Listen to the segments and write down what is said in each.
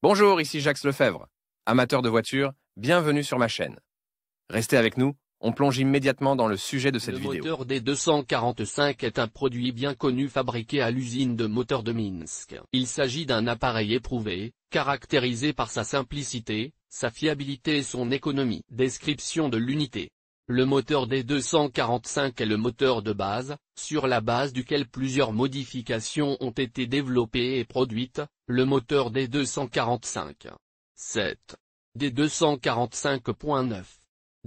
Bonjour, ici Jacques Lefebvre. Amateur de voitures, bienvenue sur ma chaîne. Restez avec nous, on plonge immédiatement dans le sujet de cette vidéo. Le moteur D245 est un produit bien connu fabriqué à l'usine de moteurs de Minsk. Il s'agit d'un appareil éprouvé, caractérisé par sa simplicité, sa fiabilité et son économie. Description de l'unité. Le moteur D245 est le moteur de base, sur la base duquel plusieurs modifications ont été développées et produites, le moteur D245. 7. D245.9.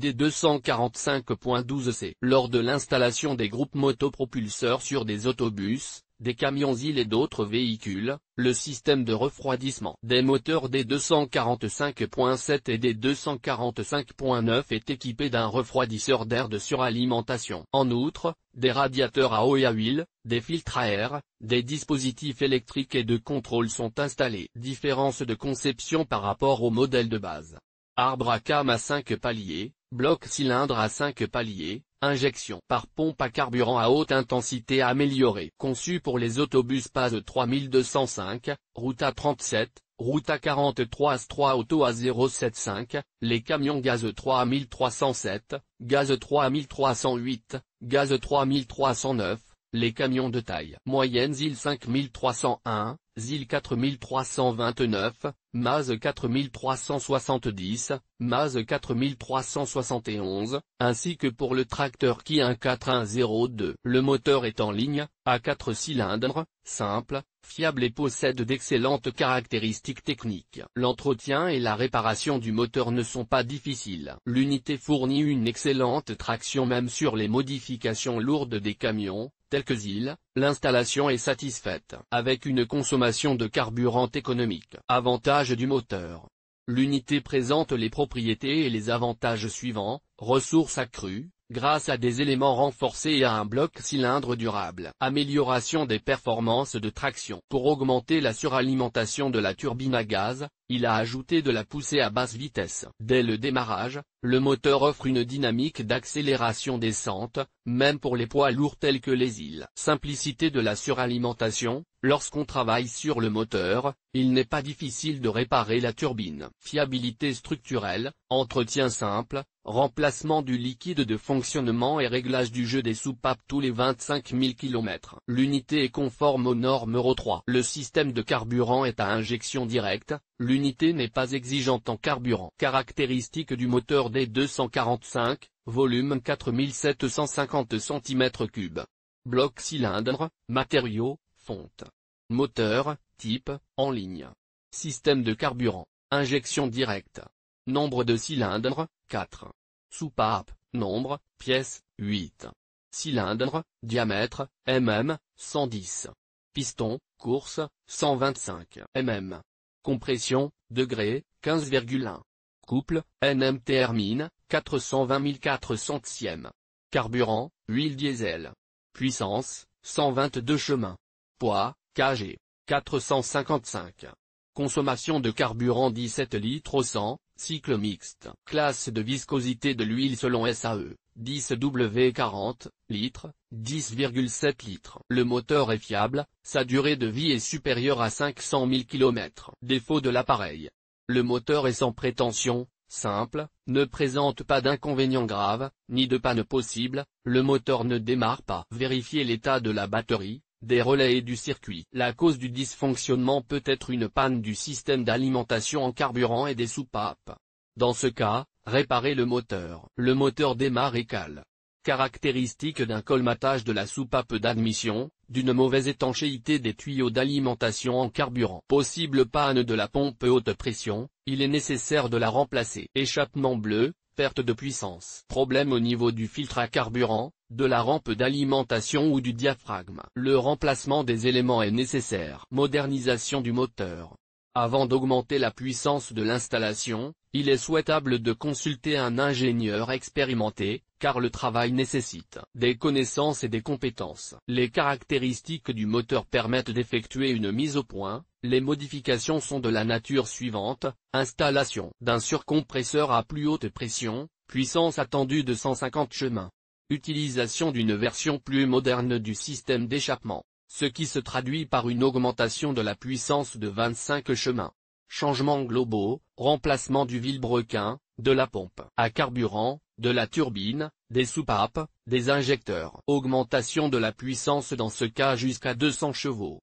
D245.12c. Lors de l'installation des groupes motopropulseurs sur des autobus, des camions-îles et d'autres véhicules, le système de refroidissement des moteurs D245.7 et D245.9 est équipé d'un refroidisseur d'air de suralimentation. En outre, des radiateurs à eau et à huile, des filtres à air, des dispositifs électriques et de contrôle sont installés. Différence de conception par rapport au modèle de base. Arbre à cam à 5 paliers, bloc cylindre à 5 paliers, injection par pompe à carburant à haute intensité améliorée. Conçu pour les autobus PAZ 3205, route A37, route A43 AS3 Auto A075, les camions gaz 3307, gaz 3308, gaz 3309, les camions de taille moyenne ZIL 5301, ZIL 4329, MAZ 4370, MAZ 4371, ainsi que pour le tracteur Ki 14102. Le moteur est en ligne, à 4 cylindres, simple, fiable et possède d'excellentes caractéristiques techniques. L'entretien et la réparation du moteur ne sont pas difficiles. L'unité fournit une excellente traction même sur les modifications lourdes des camions, tels que ZIL. L'installation est satisfaite, avec une consommation de carburant économique. Avantages du moteur. L'unité présente les propriétés et les avantages suivants: ressources accrues, grâce à des éléments renforcés et à un bloc cylindre durable. Amélioration des performances de traction. Pour augmenter la suralimentation de la turbine à gaz, il a ajouté de la poussée à basse vitesse. Dès le démarrage, le moteur offre une dynamique d'accélération décente, même pour les poids lourds tels que les îles. Simplicité de la suralimentation. Lorsqu'on travaille sur le moteur, il n'est pas difficile de réparer la turbine. Fiabilité structurelle, entretien simple, remplacement du liquide de fonctionnement et réglage du jeu des soupapes tous les 25 000 km. L'unité est conforme aux normes Euro 3. Le système de carburant est à injection directe. L'unité n'est pas exigeante en carburant. Caractéristiques du moteur D245, volume 4750 cm3. Bloc cylindre, matériaux, fonte. Moteur, type, en ligne. Système de carburant, injection directe. Nombre de cylindres, 4. Soupape, nombre, pièces, 8. Cylindre, diamètre, mm, 110. Piston, course, 125 mm. Compression, degré, 15,1. Couple, Nm termine, 420 400 centièmes. Carburant, huile diesel. Puissance, 122 chemins. Poids, kg, 455. Consommation de carburant 17 litres au 100, cycle mixte. Classe de viscosité de l'huile selon SAE, 10 W40 litres, 10,7 litres. Le moteur est fiable, sa durée de vie est supérieure à 500 000 km. Défaut de l'appareil. Le moteur est sans prétention, simple, ne présente pas d'inconvénients graves, ni de panne possible, le moteur ne démarre pas. Vérifiez l'état de la batterie, des relais et du circuit. La cause du dysfonctionnement peut être une panne du système d'alimentation en carburant et des soupapes. Dans ce cas, réparez le moteur. Le moteur démarre et cale. Caractéristiques d'un colmatage de la soupape d'admission, d'une mauvaise étanchéité des tuyaux d'alimentation en carburant. Possible panne de la pompe haute pression, il est nécessaire de la remplacer. Échappement bleu, perte de puissance. Problème au niveau du filtre à carburant, de la rampe d'alimentation ou du diaphragme. Le remplacement des éléments est nécessaire. Modernisation du moteur. Avant d'augmenter la puissance de l'installation, il est souhaitable de consulter un ingénieur expérimenté, car le travail nécessite des connaissances et des compétences. Les caractéristiques du moteur permettent d'effectuer une mise au point. Les modifications sont de la nature suivante: installation d'un surcompresseur à plus haute pression, puissance attendue de 150 chemins. Utilisation d'une version plus moderne du système d'échappement, ce qui se traduit par une augmentation de la puissance de 25 chemins. changements globaux, remplacement du vilebrequin, de la pompe à carburant, de la turbine, des soupapes, des injecteurs. Augmentation de la puissance dans ce cas jusqu'à 200 chevaux.